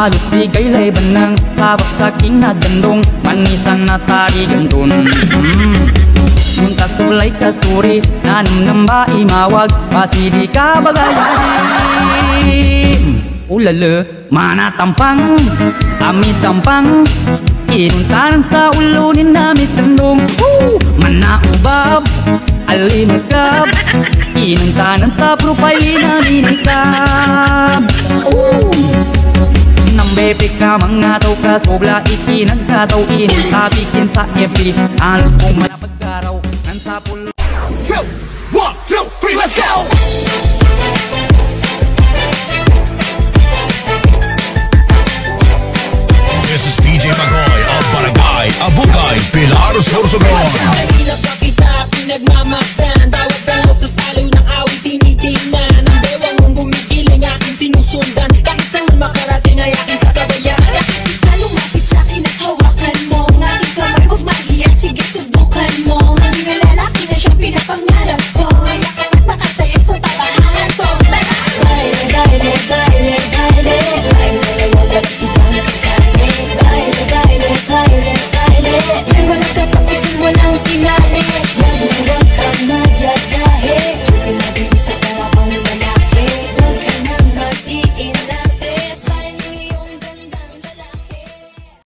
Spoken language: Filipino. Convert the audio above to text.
Halos bigay layban ng tabak sa aking nagandong manisan na tari gandun. Yung kasulay kasuri nanam ng maimawag pasidi ka bagay. Ulala, mana tampang, kami tampang inuntaran sa ulunin namin tandong. Mana ubab, alimagkab inuntaran sa profile namin ang kab. Nang bebek ka mga tao ka sobla ikinagkataw inutabikin sa FB alas kong manapagkaraw ng sapul. 2, 1, 2, 3, let's go! This is DJ Magoy of Barangay Abugay, Pilar, Sorsogon. Pinagmamasta